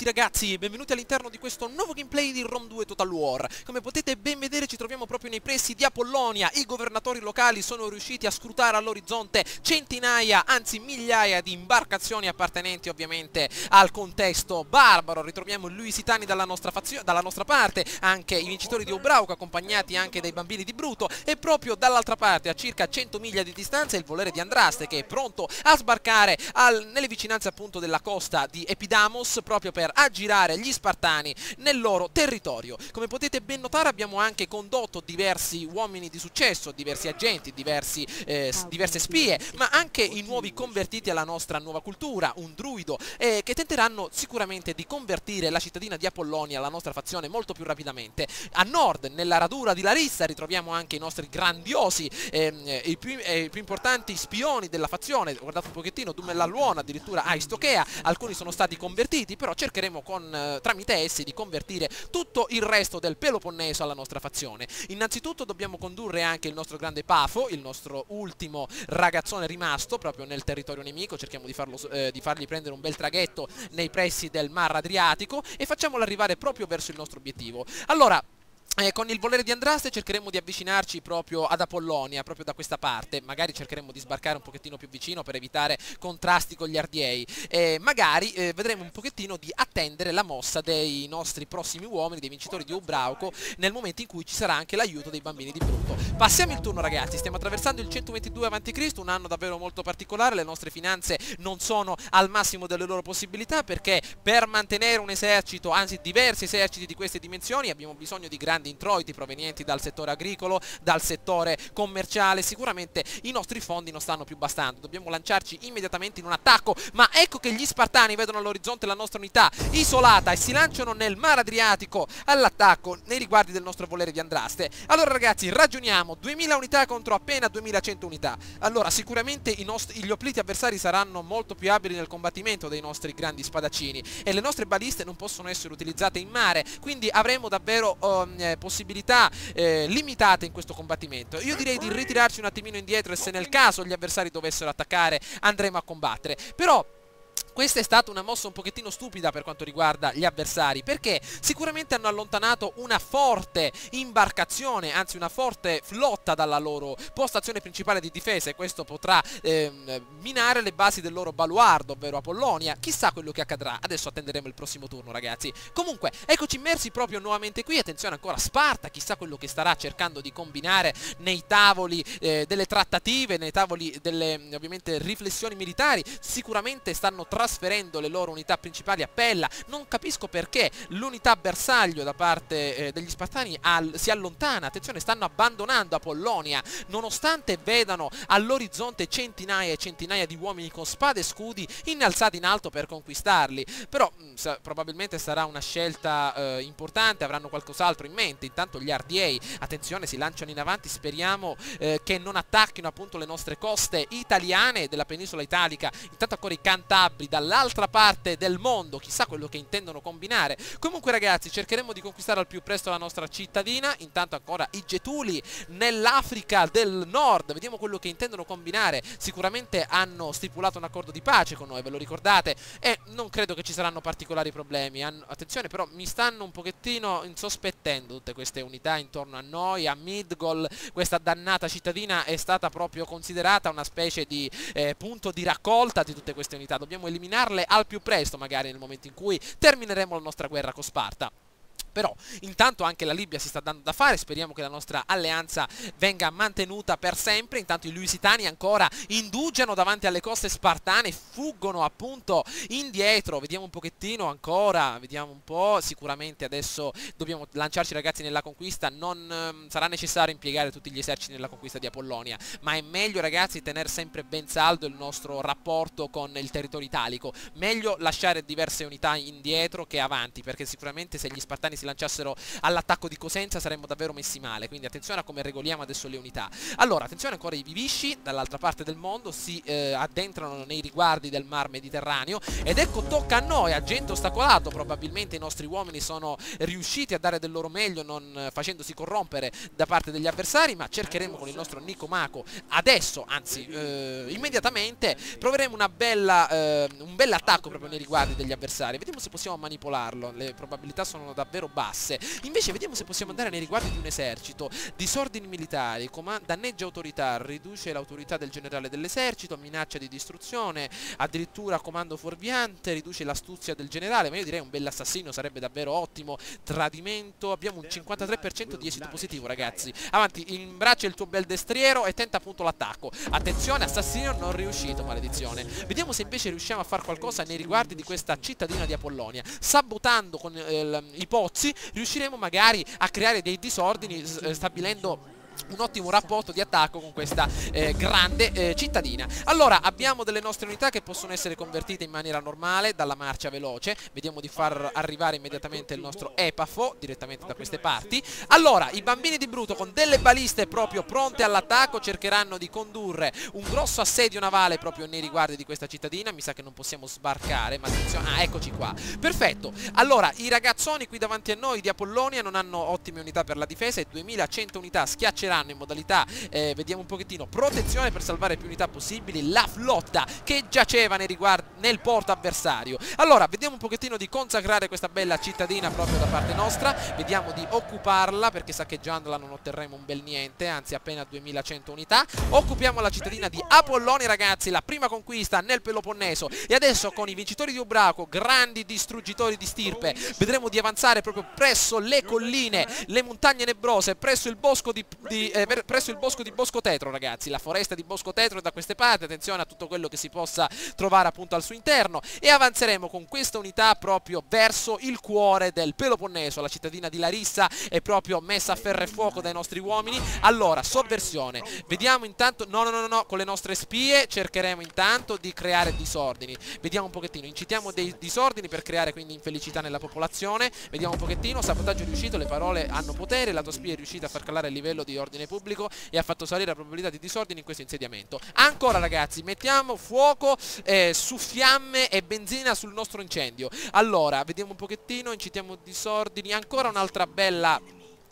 ragazzi, benvenuti all'interno di questo nuovo gameplay di Rome 2 Total War. Come potete ben vedere ci troviamo proprio nei pressi di Apollonia. I governatori locali sono riusciti a scrutare all'orizzonte centinaia, anzi migliaia di imbarcazioni appartenenti ovviamente al contesto barbaro. Ritroviamo i Lusitani dalla nostra parte, anche i vincitori di Obrauco accompagnati anche dai bambini di Bruto, e proprio dall'altra parte a circa 100 miglia di distanza il volere di Andraste, che è pronto a sbarcare nelle vicinanze appunto della costa di Epidamos, proprio per aggirare gli Spartani nel loro territorio. Come potete ben notare abbiamo anche condotto diversi uomini di successo, diversi agenti, diverse spie, ma anche i nuovi convertiti alla nostra nuova cultura, un druido, che tenteranno sicuramente di convertire la cittadina di Apollonia alla nostra fazione molto più rapidamente. A nord, nella radura di Larissa, ritroviamo anche i nostri grandiosi, i più importanti spioni della fazione. Guardate un pochettino, Dumellalluona addirittura a Istokea, alcuni sono stati convertiti, però cercheremo tramite essi di convertire tutto il resto del Peloponneso alla nostra fazione. Innanzitutto dobbiamo condurre anche il nostro grande Pafo, il nostro ultimo ragazzone rimasto proprio nel territorio nemico. Cerchiamo di fargli prendere un bel traghetto nei pressi del Mar Adriatico e facciamolo arrivare proprio verso il nostro obiettivo. Allora, con il volere di Andraste cercheremo di avvicinarci proprio ad Apollonia, proprio da questa parte. Magari cercheremo di sbarcare un pochettino più vicino per evitare contrasti con gli Ardiei. Magari vedremo un pochettino di attendere la mossa dei nostri prossimi uomini, dei vincitori di Obrauco, nel momento in cui ci sarà anche l'aiuto dei bambini di Bruto. Passiamo il turno ragazzi, stiamo attraversando il 122 a.C., un anno davvero molto particolare. Le nostre finanze non sono al massimo delle loro possibilità, perché per mantenere un esercito, anzi diversi eserciti di queste dimensioni, abbiamo bisogno di grandi introiti provenienti dal settore agricolo, dal settore commerciale. Sicuramente i nostri fondi non stanno più bastando, dobbiamo lanciarci immediatamente in un attacco, ma ecco che gli Spartani vedono all'orizzonte la nostra unità isolata e si lanciano nel Mar Adriatico all'attacco nei riguardi del nostro volere di Andraste. Allora ragazzi, ragioniamo: 2000 unità contro appena 2100 unità. Allora sicuramente gli opliti avversari saranno molto più abili nel combattimento dei nostri grandi spadaccini, e le nostre baliste non possono essere utilizzate in mare, quindi avremo davvero possibilità limitate in questo combattimento. Io direi di ritirarci un attimino indietro, e se nel caso gli avversari dovessero attaccare andremo a combattere. Però questa è stata una mossa un pochettino stupida per quanto riguarda gli avversari, perché sicuramente hanno allontanato una forte imbarcazione, anzi una forte flotta dalla loro postazione principale di difesa, e questo potrà minare le basi del loro baluardo, ovvero Apollonia. Chissà quello che accadrà, adesso attenderemo il prossimo turno ragazzi. Comunque, eccoci immersi proprio nuovamente qui. Attenzione ancora Sparta, chissà quello che starà cercando di combinare nei tavoli delle trattative, nei tavoli delle ovviamente riflessioni militari. Sicuramente stanno trasferendo le loro unità principali a Pella. Non capisco perché l'unità bersaglio da parte degli Spartani si allontana. Attenzione, stanno abbandonando Apollonia, nonostante vedano all'orizzonte centinaia e centinaia di uomini con spade e scudi innalzati in alto per conquistarli. Però probabilmente sarà una scelta importante, avranno qualcos'altro in mente. Intanto gli Ardiei, attenzione, si lanciano in avanti. Speriamo che non attacchino appunto le nostre coste italiane della penisola italica. Intanto ancora i Cantabri dall'altra parte del mondo, chissà quello che intendono combinare. Comunque ragazzi, cercheremo di conquistare al più presto la nostra cittadina. Intanto ancora i Getuli nell'Africa del Nord, vediamo quello che intendono combinare. Sicuramente hanno stipulato un accordo di pace con noi, ve lo ricordate, e non credo che ci saranno particolari problemi. Attenzione però, mi stanno un pochettino insospettendo tutte queste unità intorno a noi. A Midgol questa dannata cittadina è stata proprio considerata una specie di punto di raccolta di tutte queste unità. Dobbiamo eliminarle al più presto, magari nel momento in cui termineremo la nostra guerra con Sparta. Però intanto anche la Libia si sta dando da fare, speriamo che la nostra alleanza venga mantenuta per sempre. Intanto i Lusitani ancora indugiano davanti alle coste spartane, fuggono appunto indietro. Vediamo un pochettino ancora, vediamo un po'. Sicuramente adesso dobbiamo lanciarci ragazzi nella conquista. Non sarà necessario impiegare tutti gli eserciti nella conquista di Apollonia, ma è meglio ragazzi tenere sempre ben saldo il nostro rapporto con il territorio italico. Meglio lasciare diverse unità indietro che avanti, perché sicuramente se gli Spartani si si lanciassero all'attacco di Cosenza saremmo davvero messi male, quindi attenzione a come regoliamo adesso le unità. Allora, attenzione ancora, i Vivisci dall'altra parte del mondo si addentrano nei riguardi del Mar Mediterraneo ed ecco tocca a noi, agente ostacolato, probabilmente i nostri uomini sono riusciti a dare del loro meglio non facendosi corrompere da parte degli avversari, ma cercheremo con il nostro Nicomako adesso, anzi immediatamente proveremo un bel attacco proprio nei riguardi degli avversari. Vediamo se possiamo manipolarlo, le probabilità sono davvero basse. Invece vediamo se possiamo andare nei riguardi di un esercito. Disordini militari, danneggia autorità, riduce l'autorità del generale dell'esercito, minaccia di distruzione, addirittura comando fuorviante, riduce l'astuzia del generale, ma io direi un bell'assassino sarebbe davvero ottimo. Tradimento, abbiamo un 53% di esito positivo, ragazzi. Avanti, imbraccia il tuo bel destriero e tenta appunto l'attacco. Attenzione, assassino non riuscito, maledizione. Vediamo se invece riusciamo a fare qualcosa nei riguardi di questa cittadina di Apollonia. Sabotando con i pozzi riusciremo magari a creare dei disordini, stabilendo un ottimo rapporto di attacco con questa grande cittadina. Allora abbiamo delle nostre unità che possono essere convertite in maniera normale dalla marcia veloce. Vediamo di far arrivare immediatamente il nostro Epafo direttamente da queste parti. Allora i bambini di Bruto con delle baliste proprio pronte all'attacco cercheranno di condurre un grosso assedio navale proprio nei riguardi di questa cittadina. Mi sa che non possiamo sbarcare, ma attenzione, eccoci qua, perfetto. Allora i ragazzoni qui davanti a noi di Apollonia non hanno ottime unità per la difesa e 2100 unità schiacceranno in modalità, vediamo un pochettino, protezione per salvare più unità possibili la flotta che giaceva nel porto avversario. Allora vediamo un pochettino di consacrare questa bella cittadina proprio da parte nostra, vediamo di occuparla perché saccheggiandola non otterremo un bel niente, anzi appena 2100 unità. Occupiamo la cittadina di Apollonia, ragazzi, la prima conquista nel Peloponneso, e adesso con i vincitori di Ubraco, grandi distruggitori di stirpe, vedremo di avanzare proprio presso le colline, le montagne nebrose, presso il bosco di Bosco Tetro, ragazzi, la foresta di Bosco Tetro è da queste parti. Attenzione a tutto quello che si possa trovare appunto al suo interno, e avanzeremo con questa unità proprio verso il cuore del Peloponneso. La cittadina di Larissa è proprio messa a ferro e fuoco dai nostri uomini. Allora, sovversione, vediamo intanto, no, con le nostre spie cercheremo intanto di creare disordini. Vediamo un pochettino, incitiamo dei disordini per creare quindi infelicità nella popolazione. Vediamo un pochettino, sabotaggio riuscito, le parole hanno potere, la tua spia è riuscita a far calare il livello di ordine pubblico e ha fatto salire la probabilità di disordini in questo insediamento. Ancora, ragazzi, mettiamo fuoco su fiamme e benzina sul nostro incendio. Allora vediamo un pochettino, incitiamo disordini, ancora un'altra bella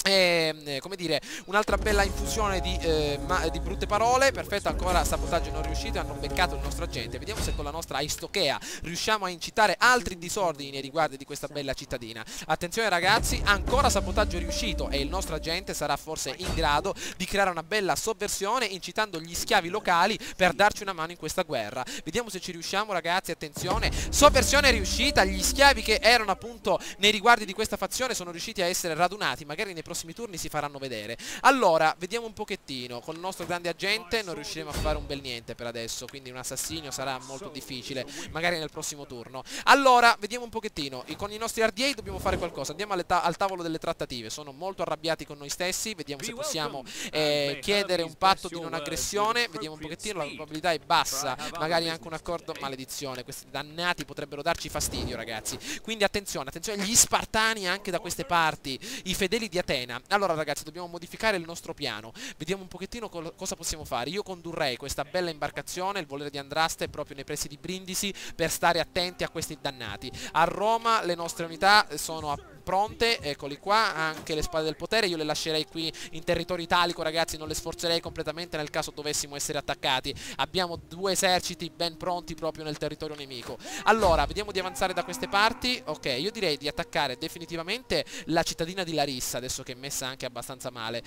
come dire, un'altra bella infusione di brutte parole. Perfetto, ancora sabotaggio non riuscito, hanno beccato il nostro agente. Vediamo se con la nostra Aistochea riusciamo a incitare altri disordini nei riguardi di questa bella cittadina. Attenzione, ragazzi, ancora sabotaggio riuscito e il nostro agente sarà forse in grado di creare una bella sovversione incitando gli schiavi locali per darci una mano in questa guerra. Vediamo se ci riusciamo, ragazzi. Attenzione, sovversione riuscita, gli schiavi che erano appunto nei riguardi di questa fazione sono riusciti a essere radunati, magari nei prossimi turni si faranno vedere. Allora vediamo un pochettino, con il nostro grande agente non riusciremo a fare un bel niente per adesso, quindi un assassinio sarà molto difficile, magari nel prossimo turno. Allora vediamo un pochettino, con i nostri RDA dobbiamo fare qualcosa, andiamo al tavolo delle trattative. Sono molto arrabbiati con noi stessi, vediamo se possiamo chiedere un patto di non aggressione. Vediamo un pochettino, la probabilità è bassa, magari anche un accordo. Maledizione, questi dannati potrebbero darci fastidio, ragazzi, quindi attenzione, gli Spartani anche da queste parti, i fedeli di Atene. Allora, ragazzi, dobbiamo modificare il nostro piano. Vediamo un pochettino cosa possiamo fare. Io condurrei questa bella imbarcazione, il volere di Andraste, proprio nei pressi di Brindisi, per stare attenti a questi dannati. A Roma le nostre unità sono pronte, eccoli qua, anche le spade del potere. Io le lascerei qui in territorio italico, ragazzi, non le sforzerei completamente nel caso dovessimo essere attaccati. Abbiamo 2 eserciti ben pronti proprio nel territorio nemico. Allora vediamo di avanzare da queste parti. Ok, io direi di attaccare definitivamente la cittadina di Larissa, adesso che è messa anche abbastanza male.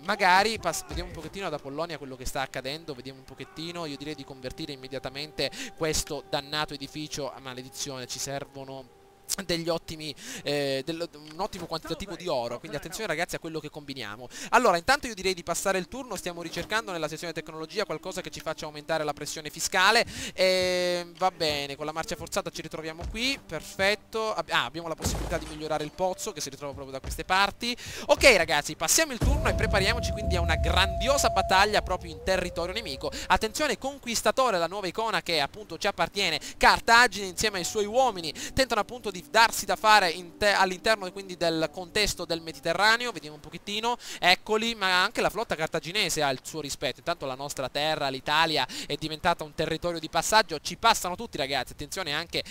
Magari vediamo un pochettino ad Apollonia quello che sta accadendo, vediamo un pochettino. Io direi di convertire immediatamente questo dannato edificio a maledizione. Ci servono degli ottimi un ottimo quantitativo di oro, quindi attenzione, ragazzi, a quello che combiniamo. Allora intanto io direi di passare il turno. Stiamo ricercando nella sezione tecnologia qualcosa che ci faccia aumentare la pressione fiscale, va bene, con la marcia forzata ci ritroviamo qui, perfetto. Abbiamo la possibilità di migliorare il pozzo che si ritrova proprio da queste parti. Ok, ragazzi, passiamo il turno e prepariamoci quindi a una grandiosa battaglia proprio in territorio nemico. Attenzione, conquistatore, la nuova icona che appunto ci appartiene. Cartagine insieme ai suoi uomini tentano appunto di di darsi da fare all'interno quindi del contesto del Mediterraneo. Vediamo un pochettino, eccoli, ma anche la flotta cartaginese ha il suo rispetto. Intanto la nostra terra, l'Italia, è diventata un territorio di passaggio, ci passano tutti ragazzi, attenzione anche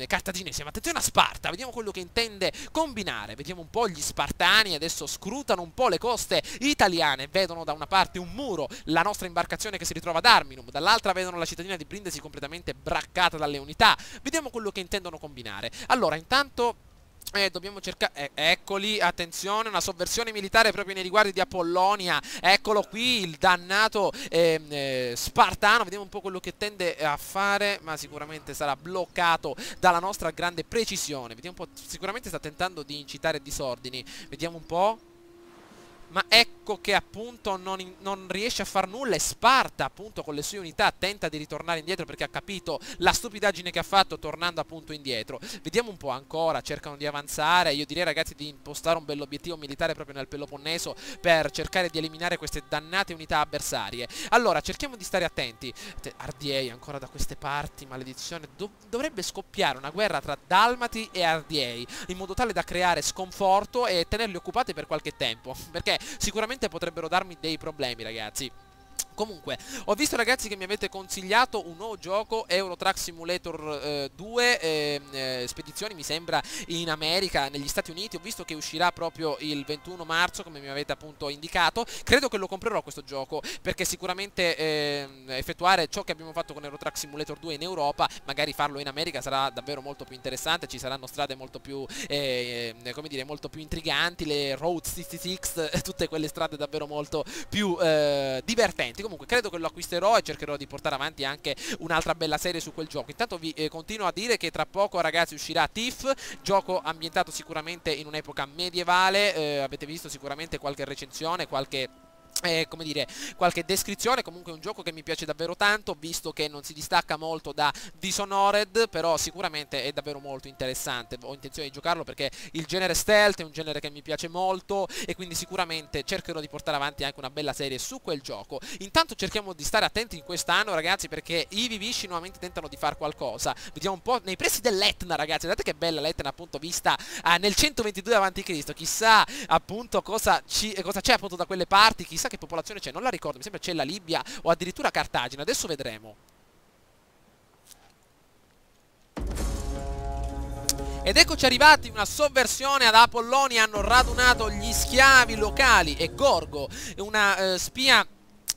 cartaginese, ma attenzione a Sparta, vediamo quello che intende combinare, vediamo un po' gli spartani, adesso scrutano un po' le coste italiane, vedono da una parte un muro, la nostra imbarcazione che si ritrova ad Arminum, dall'altra vedono la cittadina di Brindisi completamente braccata dalle unità, vediamo quello che intendono combinare. Allora, intanto dobbiamo cercare, eccoli, attenzione, una sovversione militare proprio nei riguardi di Apollonia, eccolo qui il dannato spartano, vediamo un po' quello che tende a fare, ma sicuramente sarà bloccato dalla nostra grande precisione, vediamo un po', sicuramente sta tentando di incitare disordini, vediamo un po'. Ma ecco che appunto non riesce a far nulla e Sparta appunto con le sue unità tenta di ritornare indietro perché ha capito la stupidaggine che ha fatto tornando appunto indietro. Vediamo un po' ancora, cercano di avanzare, io direi ragazzi di impostare un bell'obiettivo militare proprio nel Peloponneso per cercare di eliminare queste dannate unità avversarie. Allora cerchiamo di stare attenti, Ardiei ancora da queste parti, maledizione, dovrebbe scoppiare una guerra tra Dalmati e Ardiei in modo tale da creare sconforto e tenerli occupati per qualche tempo, perché sicuramente potrebbero darmi dei problemi ragazzi. Comunque, ho visto ragazzi che mi avete consigliato un nuovo gioco, Euro Truck Simulator 2, spedizioni mi sembra in America, negli Stati Uniti, ho visto che uscirà proprio il 21 marzo come mi avete appunto indicato, credo che lo comprerò questo gioco perché sicuramente effettuare ciò che abbiamo fatto con Euro Truck Simulator 2 in Europa, magari farlo in America sarà davvero molto più interessante, ci saranno strade molto più, come dire, molto più intriganti, le Route 66, tutte quelle strade davvero molto più divertenti. Comunque credo che lo acquisterò e cercherò di portare avanti anche un'altra bella serie su quel gioco. Intanto vi continuo a dire che tra poco ragazzi uscirà Thief, gioco ambientato sicuramente in un'epoca medievale, avete visto sicuramente qualche recensione, qualche come dire, qualche descrizione. Comunque è un gioco che mi piace davvero tanto, visto che non si distacca molto da Dishonored, però sicuramente è davvero molto interessante. Ho intenzione di giocarlo perché il genere stealth è un genere che mi piace molto e quindi sicuramente cercherò di portare avanti anche una bella serie su quel gioco. Intanto cerchiamo di stare attenti in quest'anno ragazzi, perché i Vivisci nuovamente tentano di fare qualcosa. Vediamo un po' nei pressi dell'Etna ragazzi, guardate che bella l'Etna appunto vista nel 122 a.C. Chissà appunto cosa c'è appunto da quelle parti, chissà che popolazione c'è, non la ricordo, mi sembra c'è la Libia o addirittura Cartagine, adesso vedremo. Ed eccoci arrivati, una sovversione ad Apollonia, hanno radunato gli schiavi locali e Gorgo, una spia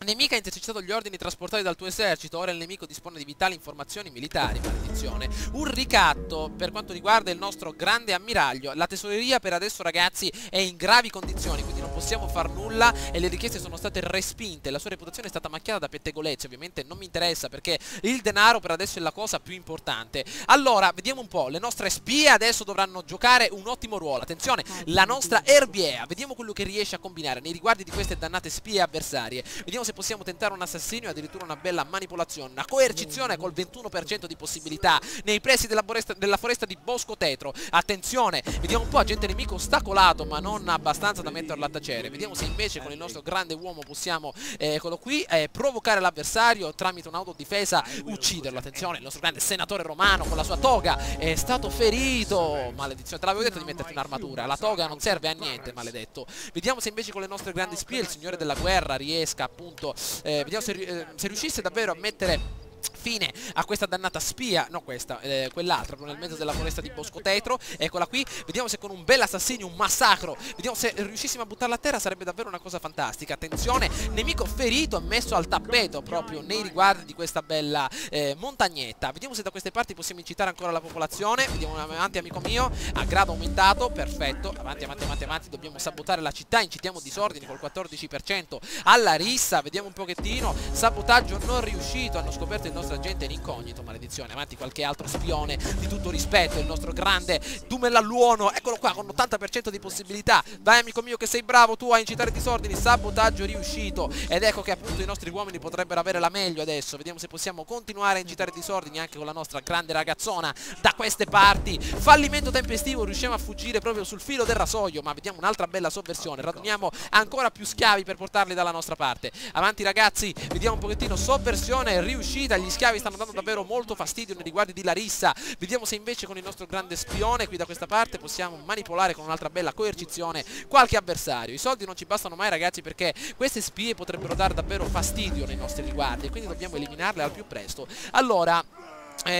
nemica ha intercettato gli ordini trasportati dal tuo esercito, ora il nemico dispone di vitali informazioni militari, maledizione. Un ricatto per quanto riguarda il nostro grande ammiraglio, la tesoreria per adesso ragazzi è in gravi condizioni, quindi non possiamo far nulla e le richieste sono state respinte, la sua reputazione è stata macchiata da pettegolezzi, ovviamente non mi interessa perché il denaro per adesso è la cosa più importante. Allora, vediamo un po', le nostre spie adesso dovranno giocare un ottimo ruolo, attenzione, la nostra Erbiea, vediamo quello che riesce a combinare nei riguardi di queste dannate spie avversarie, vediamo se possiamo tentare un assassinio e addirittura una bella manipolazione, una coercizione col 21% di possibilità nei pressi della foresta di Bosco Tetro. Attenzione, vediamo un po', agente nemico ostacolato ma non abbastanza da metterlo a tacere. Vediamo se invece con il nostro grande uomo possiamo, eccolo qui, provocare l'avversario tramite un'autodifesa, ucciderlo. Attenzione, il nostro grande senatore romano con la sua toga è stato ferito, maledizione, te l'avevo detto di metterti un'armatura, la toga non serve a niente, maledetto. Vediamo se invece con le nostre grandi spie il signore della guerra riesca appunto, vediamo se riuscisse davvero a mettere fine a questa dannata spia, no questa, quell'altra nel mezzo della foresta di Bosco Tetro, eccola qui, vediamo se con un bel assassinio, un massacro, vediamo se riuscissimo a buttarla a terra, sarebbe davvero una cosa fantastica. Attenzione, nemico ferito e messo al tappeto proprio nei riguardi di questa bella montagnetta. Vediamo se da queste parti possiamo incitare ancora la popolazione, vediamo avanti amico mio, a grado aumentato, perfetto, avanti, dobbiamo sabotare la città, incitiamo disordini col 14% alla rissa, vediamo un pochettino, sabotaggio non riuscito, hanno scoperto il nostro agente in incognito, maledizione, avanti qualche altro spione di tutto rispetto, il nostro grande Dumellalluono, eccolo qua con 80% di possibilità, vai amico mio che sei bravo tu a incitare disordini, sabotaggio riuscito, ed ecco che appunto i nostri uomini potrebbero avere la meglio adesso, vediamo se possiamo continuare a incitare disordini anche con la nostra grande ragazzona da queste parti, fallimento tempestivo, riusciamo a fuggire proprio sul filo del rasoio, ma vediamo un'altra bella sovversione, raduniamo ancora più schiavi per portarli dalla nostra parte, avanti ragazzi, vediamo un pochettino, sovversione riuscita, gli schiavi stanno dando davvero molto fastidio nei riguardi di Larissa. Vediamo se invece con il nostro grande spione qui da questa parte possiamo manipolare con un'altra bella coercizione qualche avversario. I soldi non ci bastano mai, ragazzi, perché queste spie potrebbero dare davvero fastidio nei nostri riguardi e quindi dobbiamo eliminarle al più presto. Allora,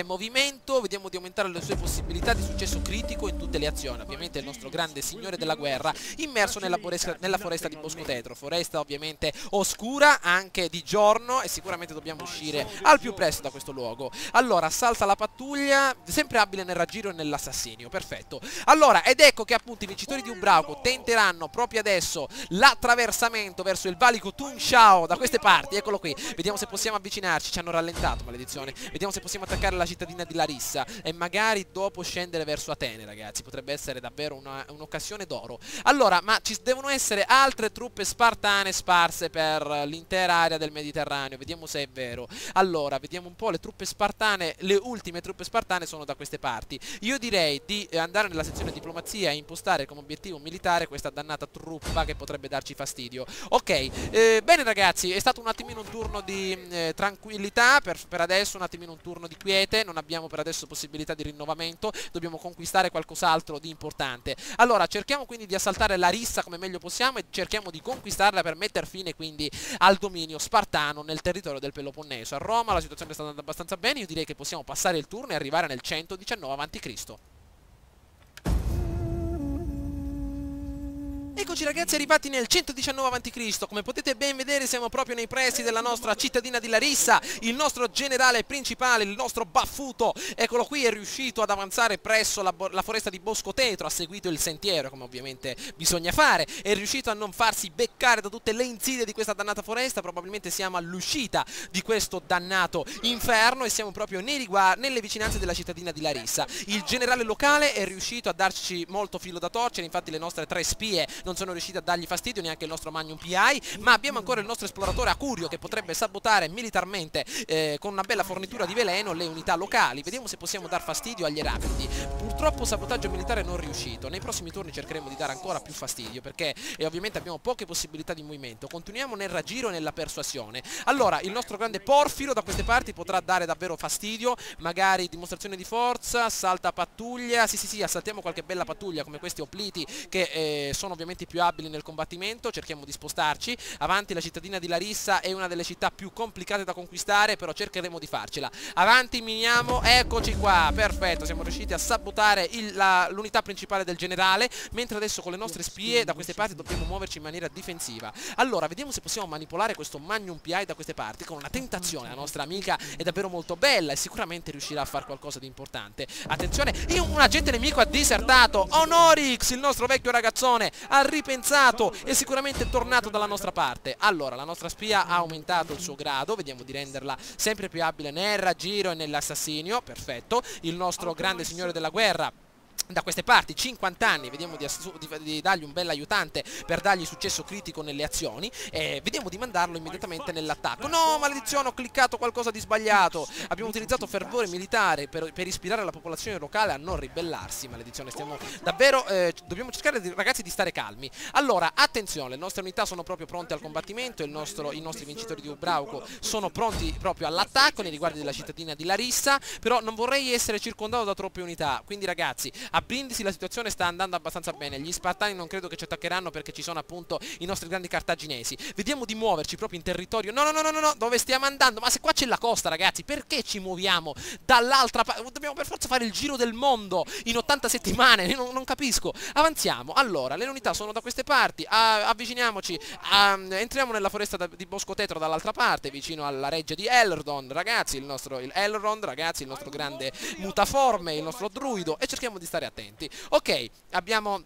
movimento, vediamo di aumentare le sue possibilità di successo critico in tutte le azioni. Ovviamente il nostro grande signore della guerra immerso nella foresta di Bosco Tetro, foresta ovviamente oscura anche di giorno, e sicuramente dobbiamo uscire al più presto da questo luogo. Allora, salta la pattuglia, sempre abile nel raggiro e nell'assassinio, perfetto. Allora, ed ecco che appunto i vincitori di Ubrauco tenteranno proprio adesso l'attraversamento verso il valico Tung Shao da queste parti. Eccolo qui, vediamo se possiamo avvicinarci. Ci hanno rallentato, maledizione. Vediamo se possiamo attaccare la cittadina di Larissa e magari dopo scendere verso Atene, ragazzi. Potrebbe essere davvero un'occasione d'oro. Allora, ma ci devono essere altre truppe spartane sparse per l'intera area del Mediterraneo. Vediamo se è vero. Allora, vediamo un po'. Le truppe spartane, le ultime truppe spartane sono da queste parti. Io direi di andare nella sezione diplomazia e impostare come obiettivo militare questa dannata truppa che potrebbe darci fastidio. Ok, bene ragazzi, è stato un attimino un turno di tranquillità per adesso, un attimino un turno di quiete. Non abbiamo per adesso possibilità di rinnovamento, dobbiamo conquistare qualcos'altro di importante. Allora, cerchiamo quindi di assaltare Larissa come meglio possiamo e cerchiamo di conquistarla per mettere fine quindi al dominio spartano nel territorio del Peloponneso. A Roma la situazione sta andando abbastanza bene, io direi che possiamo passare il turno e arrivare nel 119 a.C. Eccoci ragazzi arrivati nel 119 a.C. Come potete ben vedere siamo proprio nei pressi della nostra cittadina di Larissa. Il nostro generale principale, il nostro baffuto, eccolo qui, è riuscito ad avanzare presso la foresta di Bosco Tetro. Ha seguito il sentiero come ovviamente bisogna fare, è riuscito a non farsi beccare da tutte le insidie di questa dannata foresta. Probabilmente siamo all'uscita di questo dannato inferno e siamo proprio nelle vicinanze della cittadina di Larissa. Il generale locale è riuscito a darci molto filo da torcere, infatti le nostre 3 spie non sono riusciti a dargli fastidio, neanche il nostro Magnum PI, ma abbiamo ancora il nostro esploratore Acurio che potrebbe sabotare militarmente con una bella fornitura di veleno le unità locali. Vediamo se possiamo dar fastidio agli Erapidi. Purtroppo sabotaggio militare non riuscito. Nei prossimi turni cercheremo di dare ancora più fastidio perché ovviamente abbiamo poche possibilità di movimento. Continuiamo nel raggiro e nella persuasione. Allora, il nostro grande Porfiro da queste parti potrà dare davvero fastidio, magari dimostrazione di forza, salta pattuglia. Sì, assaltiamo qualche bella pattuglia come questi opliti che sono ovviamente più abili nel combattimento. Cerchiamo di spostarci avanti. La cittadina di Larissa è una delle città più complicate da conquistare, però cercheremo di farcela. Avanti, miniamo, eccoci qua, perfetto, siamo riusciti a sabotare l'unità principale del generale, mentre adesso con le nostre spie da queste parti dobbiamo muoverci in maniera difensiva. Allora, vediamo se possiamo manipolare questo Magnum PI da queste parti con una tentazione. La nostra amica è davvero molto bella e sicuramente riuscirà a fare qualcosa di importante. Attenzione, un agente nemico ha disertato. Honorix, il nostro vecchio ragazzone, ha ripensato e sicuramente è tornato dalla nostra parte. Allora, la nostra spia ha aumentato il suo grado, vediamo di renderla sempre più abile nel raggiro e nell'assassinio. Perfetto, il nostro grande signore della guerra da queste parti, 50 anni, vediamo di dargli un bel aiutante per dargli successo critico nelle azioni e vediamo di mandarlo immediatamente nell'attacco. No, maledizione, ho cliccato qualcosa di sbagliato. Abbiamo utilizzato fervore militare per ispirare la popolazione locale a non ribellarsi. Maledizione, stiamo davvero dobbiamo cercare ragazzi di stare calmi. Allora, attenzione, le nostre unità sono proprio pronte al combattimento, i nostri vincitori di Ubrauco sono pronti proprio all'attacco nei riguardi della cittadina di Larissa, però non vorrei essere circondato da troppe unità, quindi ragazzi, a Brindisi la situazione sta andando abbastanza bene. Gli spartani non credo che ci attaccheranno perché ci sono appunto i nostri grandi cartaginesi. Vediamo di muoverci proprio in territorio. No, dove stiamo andando? Ma se qua c'è la costa, ragazzi, perché ci muoviamo dall'altra parte? Dobbiamo per forza fare il giro del mondo in 80 settimane. Non capisco. Avanziamo. Allora, le unità sono da queste parti. Avviciniamoci. Entriamo nella foresta di Bosco Tetro dall'altra parte, vicino alla reggia di Elrond, ragazzi, il nostro grande mutaforme, il nostro druido, e cerchiamo di stare attenti. Ok, abbiamo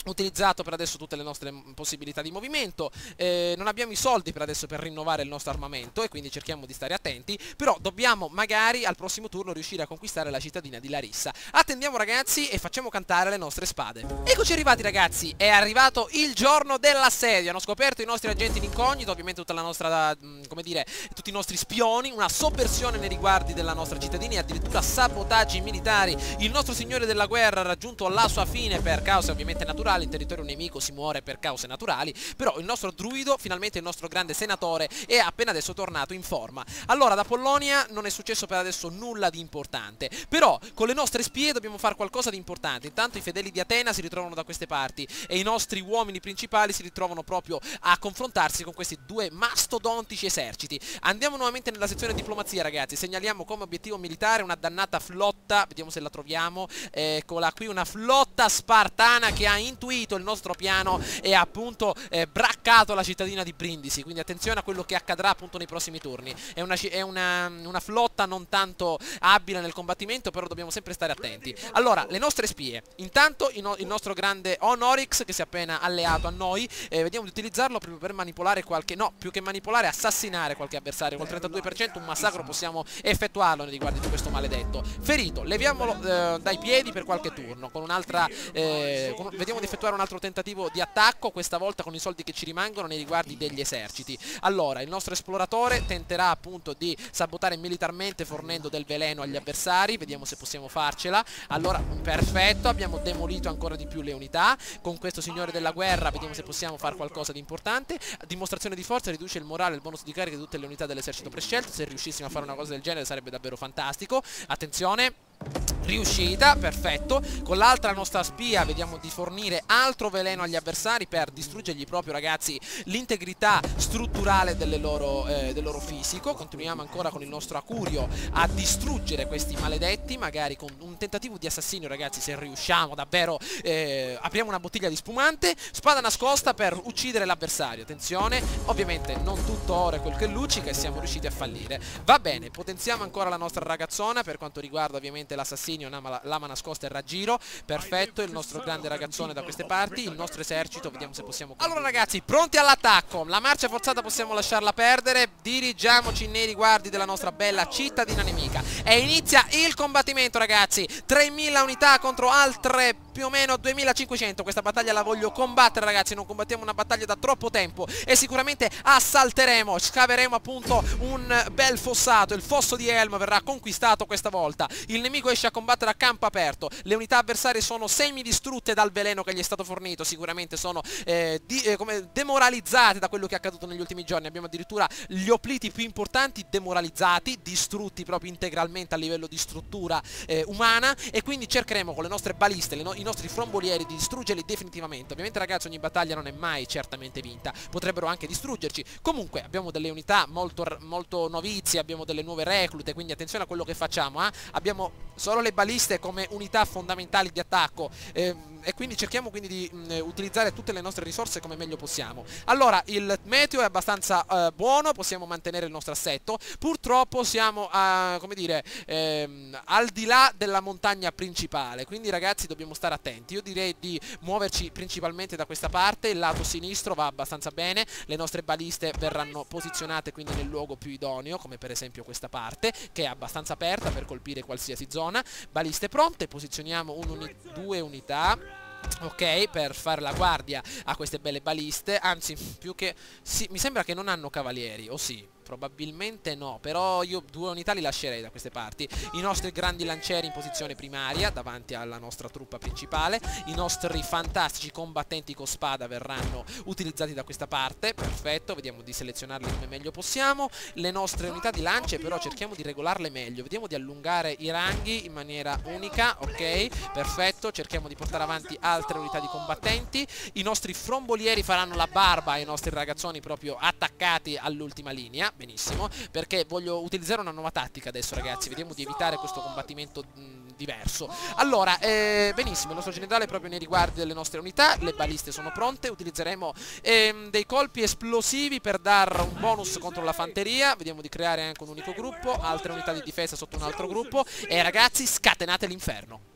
utilizzato per adesso tutte le nostre possibilità di movimento, non abbiamo i soldi per adesso per rinnovare il nostro armamento e quindi cerchiamo di stare attenti, però dobbiamo magari al prossimo turno riuscire a conquistare la cittadina di Larissa. Attendiamo ragazzi e facciamo cantare le nostre spade. Eccoci arrivati ragazzi, è arrivato il giorno dell'assedio. Hanno scoperto i nostri agenti in incognito, ovviamente tutta la nostra, come dire, tutti i nostri spioni, una soppressione nei riguardi della nostra cittadina e addirittura sabotaggi militari. Il nostro signore della guerra ha raggiunto la sua fine per cause ovviamente naturali, naturali, in territorio nemico si muore per cause naturali, però il nostro druido, finalmente il nostro grande senatore, è appena adesso tornato in forma. Allora, da Apollonia non è successo per adesso nulla di importante, però con le nostre spie dobbiamo fare qualcosa di importante. Intanto i fedeli di Atena si ritrovano da queste parti e i nostri uomini principali si ritrovano proprio a confrontarsi con questi due mastodontici eserciti. Andiamo nuovamente nella sezione diplomazia, ragazzi. Segnaliamo come obiettivo militare una dannata flotta, vediamo se la troviamo, eccola qui, una flotta spartana che ha intuito il nostro piano e ha appunto braccato la cittadina di Brindisi, quindi attenzione a quello che accadrà appunto nei prossimi turni. È una flotta non tanto abile nel combattimento, però dobbiamo sempre stare attenti. Allora, le nostre spie, intanto il nostro grande Honorix che si è appena alleato a noi, vediamo di utilizzarlo proprio per manipolare qualche, no, più che manipolare, assassinare qualche avversario. Col 32% un massacro possiamo effettuarlo nei riguardi di questo maledetto. Ferito, leviamolo dai piedi per qualche turno, con un'altra vediamo di effettuare un altro tentativo di attacco, questa volta con i soldi che ci rimangono nei riguardi degli eserciti. Allora, il nostro esploratore tenterà appunto di sabotare militarmente fornendo del veleno agli avversari, vediamo se possiamo farcela. Allora, perfetto, abbiamo demolito ancora di più le unità. Con questo signore della guerra vediamo se possiamo fare qualcosa di importante. Dimostrazione di forza, riduce il morale e il bonus di carica di tutte le unità dell'esercito prescelto. Se riuscissimo a fare una cosa del genere sarebbe davvero fantastico. Attenzione, riuscita, perfetto. Con l'altra nostra spia vediamo di fornire altro veleno agli avversari per distruggergli proprio, ragazzi, l'integrità strutturale del loro fisico. Continuiamo ancora con il nostro Acurio a distruggere questi maledetti, magari con un tentativo di assassinio, ragazzi, se riusciamo davvero. Apriamo una bottiglia di spumante, spada nascosta per uccidere l'avversario. Attenzione, ovviamente non tutto oro è quel che luccica e siamo riusciti a fallire. Va bene, potenziamo ancora la nostra ragazzona per quanto riguarda ovviamente l'assassinio, lama nascosta e raggiro. Perfetto, il nostro grande ragazzone da queste parti. Il nostro esercito, vediamo se possiamo. Allora, ragazzi, pronti all'attacco. La marcia forzata possiamo lasciarla perdere. Dirigiamoci nei riguardi della nostra bella cittadina nemica e inizia il combattimento, ragazzi. 3000 unità contro altre più o meno 2500. Questa battaglia la voglio combattere, ragazzi. Non combattiamo una battaglia da troppo tempo e sicuramente assalteremo, scaveremo appunto un bel fossato. Il fosso di Helm verrà conquistato questa volta. Il nemico esce a combattere a campo aperto. Le unità avversarie sono semidistrutte dal veleno che gli è stato fornito. Sicuramente sono come demoralizzate da quello che è accaduto negli ultimi giorni. Abbiamo addirittura gli opliti più importanti demoralizzati, distrutti proprio integralmente a livello di struttura umana, e quindi cercheremo con le nostre baliste, i nostri frombolieri, di distruggerli definitivamente. Ovviamente, ragazzi, ogni battaglia non è mai certamente vinta, potrebbero anche distruggerci. Comunque abbiamo delle unità molto novizie, abbiamo delle nuove reclute, quindi attenzione a quello che facciamo. Abbiamo solo le baliste come unità fondamentali di attacco, e quindi cerchiamo quindi di utilizzare tutte le nostre risorse come meglio possiamo. Allora, il meteo è abbastanza buono, possiamo mantenere il nostro assetto. Purtroppo siamo come dire, al di là della montagna principale, quindi, ragazzi, dobbiamo stare attenti. Io direi di muoverci principalmente da questa parte. Il lato sinistro va abbastanza bene, le nostre baliste verranno posizionate quindi nel luogo più idoneo, come per esempio questa parte che è abbastanza aperta per colpire qualsiasi zona. Baliste pronte, posizioniamo due unità, ok, per fare la guardia a queste belle baliste. Anzi, più che sì, mi sembra che non hanno cavalieri, o sì? Probabilmente no, però io due unità li lascerei da queste parti. I nostri grandi lancieri in posizione primaria davanti alla nostra truppa principale. I nostri fantastici combattenti con spada verranno utilizzati da questa parte. Perfetto, vediamo di selezionarli come meglio possiamo. Le nostre unità di lance però cerchiamo di regolarle meglio. Vediamo di allungare i ranghi in maniera unica, ok, perfetto. Cerchiamo di portare avanti altre unità di combattenti. I nostri frombolieri faranno la barba ai nostri ragazzoni proprio attaccati all'ultima linea. Benissimo, perché voglio utilizzare una nuova tattica adesso, ragazzi. Vediamo di evitare questo combattimento diverso. Allora, benissimo, il nostro generale proprio nei riguardi delle nostre unità. Le baliste sono pronte, utilizzeremo dei colpi esplosivi per dare un bonus contro la fanteria. Vediamo di creare anche un unico gruppo, altre unità di difesa sotto un altro gruppo. E, ragazzi, scatenate l'inferno.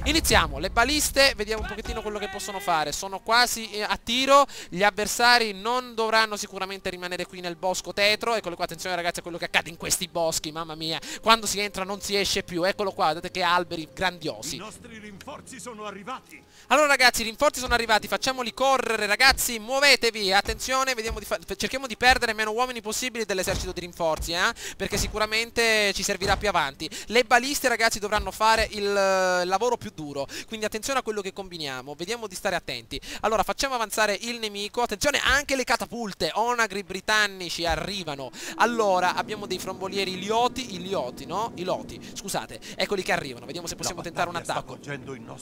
Iniziamo, le baliste, vediamo un pochettino quello che possono fare. Sono quasi a tiro, gli avversari non dovranno sicuramente rimanere qui nel bosco tetro. Eccolo qua, attenzione, ragazzi, a quello che accade in questi boschi, mamma mia. Quando si entra non si esce più, eccolo qua, vedete che alberi grandiosi. I nostri rinforzi sono arrivati. Allora, ragazzi, i rinforzi sono arrivati, facciamoli correre, ragazzi, muovetevi, attenzione, vediamo cerchiamo di perdere meno uomini possibili dell'esercito di rinforzi, perché sicuramente ci servirà più avanti. Le baliste, ragazzi, dovranno fare il lavoro più duro, quindi attenzione a quello che combiniamo, vediamo di stare attenti. Allora facciamo avanzare il nemico, attenzione anche le catapulte, onagri britannici arrivano. Allora abbiamo dei frombolieri iloti, scusate, eccoli che arrivano, vediamo se possiamo tentare un attacco.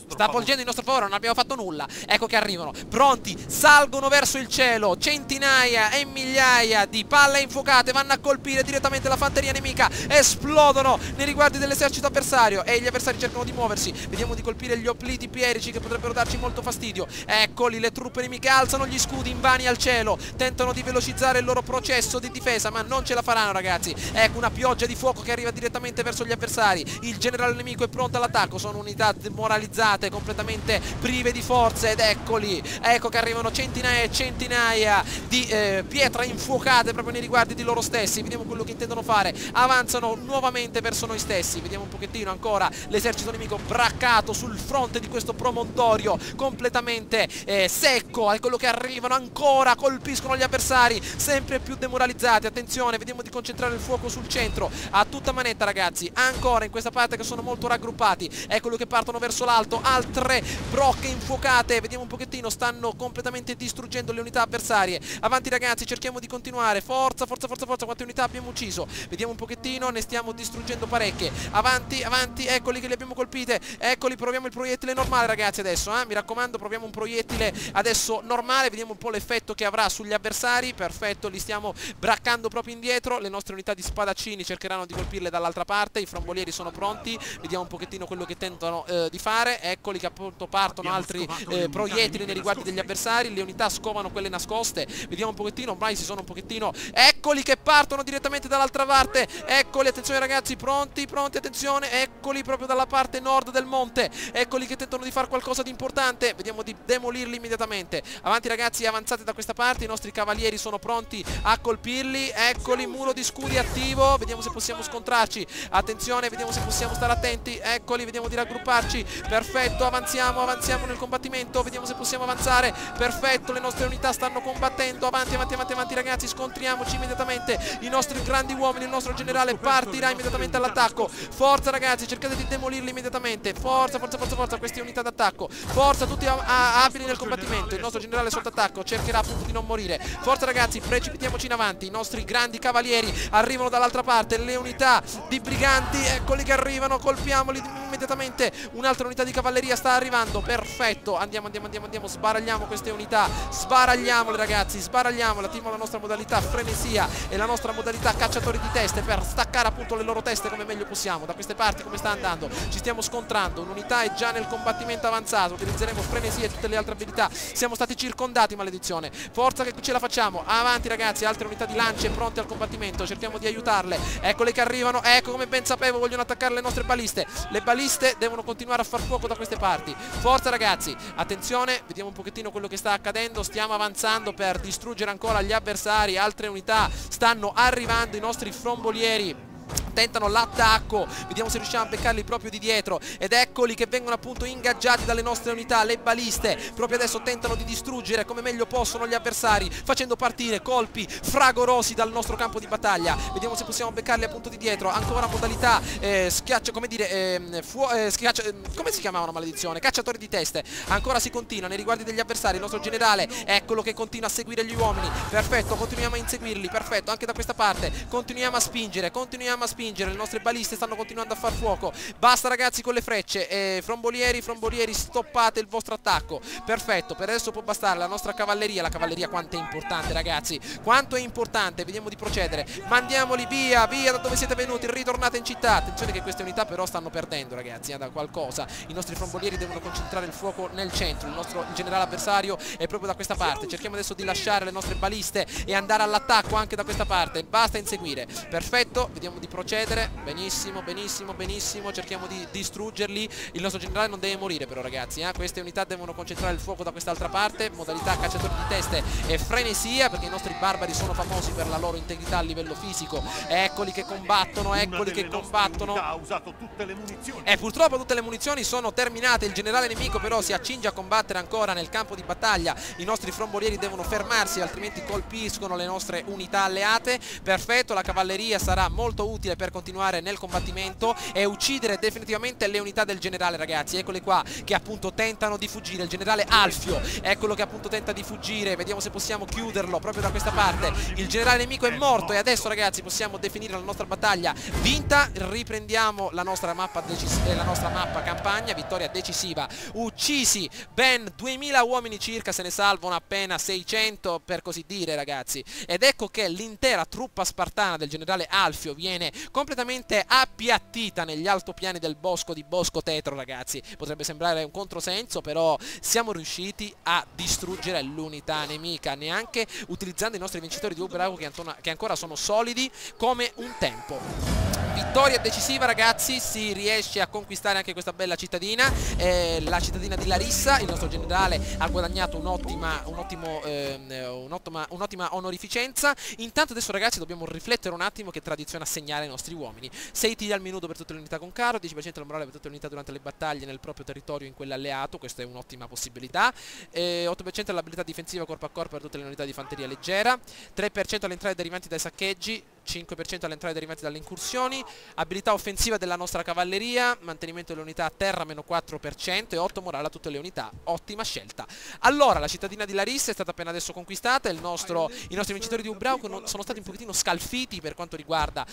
Sta volgendo il nostro favore, non abbiamo fatto nulla. Ecco che arrivano, pronti, salgono verso il cielo, centinaia e migliaia di palle infuocate vanno a colpire direttamente la fanteria nemica, esplodono nei riguardi dell'esercito avversario e gli avversari cercano di muoversi. Vediamo di colpire gli opliti pierici che potrebbero darci molto fastidio. Eccoli, le truppe nemiche alzano gli scudi invani al cielo, tentano di velocizzare il loro processo di difesa, ma non ce la faranno, ragazzi. Ecco una pioggia di fuoco che arriva direttamente verso gli avversari. Il generale nemico è pronto all'attacco, sono unità demoralizzate, completamente prive di forze, ed eccoli, ecco che arrivano centinaia e centinaia di pietre infuocate proprio nei riguardi di loro stessi. Vediamo quello che intendono fare, avanzano nuovamente verso noi stessi. Vediamo un pochettino ancora l'esercito nemico braccato sul fronte di questo promontorio completamente secco. Eccolo che arrivano ancora, colpiscono gli avversari sempre più demoralizzati. Attenzione, vediamo di concentrare il fuoco sul centro a tutta manetta, ragazzi, ancora in questa parte che sono molto raggruppati. Eccolo che partono verso l'alto, altre brocche infuocate, vediamo un pochettino, stanno completamente distruggendo le unità avversarie. Avanti, ragazzi, cerchiamo di continuare, forza, forza, forza, forza. Quante unità abbiamo ucciso? Vediamo un pochettino, ne stiamo distruggendo parecchie. Avanti, avanti, eccoli che li abbiamo colpite. Eccoli, proviamo il proiettile normale, ragazzi, adesso, mi raccomando, proviamo un proiettile adesso normale, vediamo un po' l'effetto che avrà sugli avversari. Perfetto, li stiamo braccando proprio indietro. Le nostre unità di spadaccini cercheranno di colpirle dall'altra parte. I frombolieri sono pronti, vediamo un pochettino quello che tentano di fare. Eccoli che appunto partono altri proiettili nei riguardi degli avversari. Le unità scovano quelle nascoste, vediamo un pochettino, ormai si sono un pochettino, eccoli che partono direttamente dall'altra parte. Eccoli, attenzione ragazzi, pronti, pronti, attenzione, eccoli proprio dalla parte nord del monte. Eccoli che tentano di fare qualcosa di importante, vediamo di demolirli immediatamente. Avanti ragazzi, avanzate da questa parte, i nostri cavalieri sono pronti a colpirli. Eccoli, muro di scudi attivo, vediamo se possiamo scontrarci. Attenzione, vediamo se possiamo stare attenti. Eccoli, vediamo di raggrupparci. Perfetto, avanziamo, avanziamo nel combattimento, vediamo se possiamo avanzare. Perfetto, le nostre unità stanno combattendo. Avanti, avanti, avanti, avanti ragazzi, scontriamoci immediatamente. I nostri grandi uomini, il nostro generale partirà immediatamente all'attacco. Forza ragazzi, cercate di demolirli immediatamente. Forza, forza, forza, forza, queste unità d'attacco. Forza, tutti abili nel combattimento. Il nostro generale sotto attacco cercherà appunto di non morire. Forza ragazzi, precipitiamoci in avanti. I nostri grandi cavalieri arrivano dall'altra parte. Le unità di briganti, eccoli che arrivano, colpiamoli immediatamente. Un'altra unità di cavalleria sta arrivando. Perfetto, andiamo, andiamo, andiamo, andiamo. Sbaragliamo queste unità, sbaragliamole ragazzi, sbaragliamole. Attiviamo la nostra modalità frenesia e la nostra modalità cacciatori di teste per staccare appunto le loro teste come meglio possiamo. Da queste parti come sta andando? Ci stiamo scontrando, un'unità è già nel combattimento avanzato. Utilizzeremo frenesia e tutte le altre abilità. Siamo stati circondati, maledizione. Forza che ce la facciamo. Avanti ragazzi, altre unità di lance pronte al combattimento. Cerchiamo di aiutarle. Eccole che arrivano. Ecco, come ben sapevo, vogliono attaccare le nostre baliste. Le baliste devono continuare a far fuoco da queste parti. Forza ragazzi, attenzione, vediamo un pochettino quello che sta accadendo. Stiamo avanzando per distruggere ancora gli avversari. Altre unità stanno arrivando, i nostri frombolieri tentano l'attacco, vediamo se riusciamo a beccarli proprio di dietro, ed eccoli che vengono appunto ingaggiati dalle nostre unità. Le baliste proprio adesso tentano di distruggere come meglio possono gli avversari, facendo partire colpi fragorosi dal nostro campo di battaglia. Vediamo se possiamo beccarli appunto di dietro. Ancora modalità schiaccia, come dire, come si chiamavano, maledizione? Cacciatori di teste. Ancora si continua nei riguardi degli avversari. Il nostro generale, eccolo che continua a seguire gli uomini. Perfetto, continuiamo a inseguirli. Perfetto, anche da questa parte continuiamo a spingere, continuiamo a spingere. Le nostre baliste stanno continuando a far fuoco. Basta ragazzi con le frecce. Frombolieri, frombolieri, stoppate il vostro attacco. Perfetto, per adesso può bastare la nostra cavalleria. La cavalleria quanto è importante ragazzi, quanto è importante. Vediamo di procedere, mandiamoli via, via da dove siete venuti, ritornate in città. Attenzione che queste unità però stanno perdendo ragazzi, da qualcosa. I nostri frombolieri devono concentrare il fuoco nel centro. Il nostro generale avversario è proprio da questa parte. Cerchiamo adesso di lasciare le nostre baliste e andare all'attacco anche da questa parte. Basta inseguire. Perfetto, vediamo di procedere. Benissimo, benissimo, benissimo. Cerchiamo di distruggerli. Il nostro generale non deve morire però ragazzi, queste unità devono concentrare il fuoco da quest'altra parte. Modalità cacciatori di teste e frenesia, perché i nostri barbari sono famosi per la loro integrità a livello fisico. Eccoli che combattono, eccoli che combattono. Ha usato tutte le munizioni. E purtroppo tutte le munizioni sono terminate. Il generale nemico però si accinge a combattere ancora nel campo di battaglia. I nostri frombolieri devono fermarsi, altrimenti colpiscono le nostre unità alleate. Perfetto, la cavalleria sarà molto utile per continuare nel combattimento e uccidere definitivamente le unità del generale, ragazzi. Eccole qua che appunto tentano di fuggire. Il generale Alfio è quello che appunto tenta di fuggire. Vediamo se possiamo chiuderlo proprio da questa parte. Il generale nemico è morto e adesso, ragazzi, possiamo definire la nostra battaglia vinta. Riprendiamo la nostra mappa campagna. Vittoria decisiva. Uccisi ben 2000 uomini circa, se ne salvano appena 600 per così dire, ragazzi. Ed ecco che l'intera truppa spartana del generale Alfio viene completamente appiattita negli altopiani del bosco di Bosco Tetro, ragazzi. Potrebbe sembrare un controsenso, però siamo riusciti a distruggere l'unità nemica, neanche utilizzando i nostri vincitori di Ubraco che ancora sono solidi come un tempo. Vittoria decisiva, ragazzi, si riesce a conquistare anche questa bella cittadina, la cittadina di Larissa. Il nostro generale ha guadagnato un'ottima onorificenza. Intanto adesso, ragazzi, dobbiamo riflettere un attimo che tradizione assegnare ai nostri uomini. 6 tiri al minuto per tutte le unità con carro, 10% la morale per tutte le unità durante le battaglie nel proprio territorio in quell'alleato, questa è un'ottima possibilità. 8% l'abilità difensiva corpo a corpo per tutte le unità di fanteria leggera, 3% alle entrate derivanti dai saccheggi, 5% alle entrate derivanti dalle incursioni, abilità offensiva della nostra cavalleria, mantenimento delle unità a terra meno 4% e 8 morale a tutte le unità. Ottima scelta. Allora, la cittadina di Larissa è stata appena adesso conquistata. I nostri vincitori di Ubrauco sono stati un pochettino scalfiti per quanto riguarda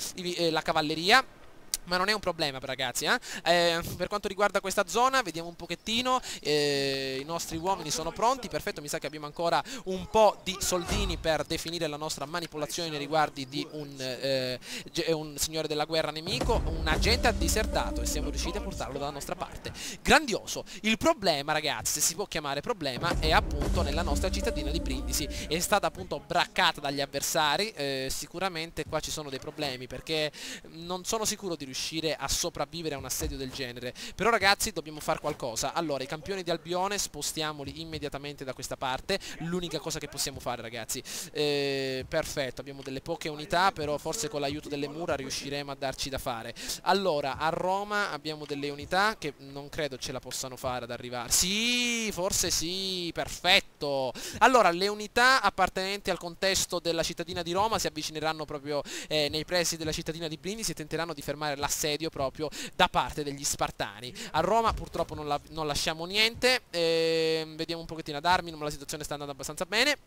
la cavalleria, ma non è un problema, ragazzi, per quanto riguarda questa zona, vediamo un pochettino. I nostri uomini sono pronti. Perfetto, mi sa che abbiamo ancora un po' di soldini per definire la nostra manipolazione nei riguardi di un signore della guerra nemico. Un agente ha disertato e siamo riusciti a portarlo dalla nostra parte. Grandioso. Il problema, ragazzi, se si può chiamare problema, è appunto nella nostra cittadina di Brindisi. È stata appunto braccata dagli avversari. Sicuramente qua ci sono dei problemi, perché non sono sicuro di riuscire a sopravvivere a un assedio del genere. Però, ragazzi, dobbiamo fare qualcosa. Allora, i campioni di Albione spostiamoli immediatamente da questa parte. L'unica cosa che possiamo fare, ragazzi. Perfetto, abbiamo delle poche unità, però forse con l'aiuto delle mura riusciremo a darci da fare. Allora, a Roma abbiamo delle unità che non credo ce la possano fare ad arrivare. Sì, forse sì, perfetto. Allora, le unità appartenenti al contesto della cittadina di Roma si avvicineranno proprio nei pressi della cittadina di Brindisi e tenteranno di fermare l'assedio proprio da parte degli spartani. A Roma purtroppo non lasciamo niente. Vediamo un pochettino ad Arminum, la situazione sta andando abbastanza bene.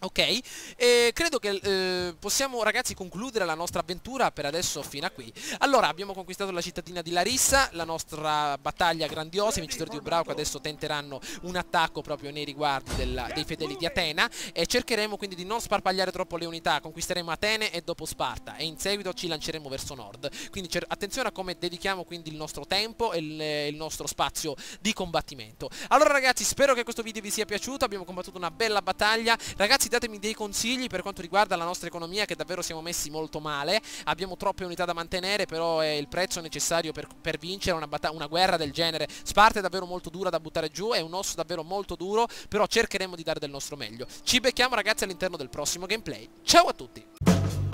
Ok, credo che possiamo, ragazzi, concludere la nostra avventura per adesso fino a qui. Allora, abbiamo conquistato la cittadina di Larissa, la nostra battaglia grandiosa. I vincitori di Ubrauco adesso tenteranno un attacco proprio nei riguardi dei fedeli di Atena, e cercheremo quindi di non sparpagliare troppo le unità. Conquisteremo Atene e dopo Sparta, e in seguito ci lanceremo verso nord. Quindi attenzione a come dedichiamo quindi il nostro tempo e il nostro spazio di combattimento. Allora, ragazzi, spero che questo video vi sia piaciuto. Abbiamo combattuto una bella battaglia. Ragazzi, datemi dei consigli per quanto riguarda la nostra economia, che davvero siamo messi molto male. Abbiamo troppe unità da mantenere, però è il prezzo necessario per vincere una guerra del genere. Sparta è davvero molto dura da buttare giù, è un osso davvero molto duro, però cercheremo di dare del nostro meglio. Ci becchiamo, ragazzi, all'interno del prossimo gameplay. Ciao a tutti!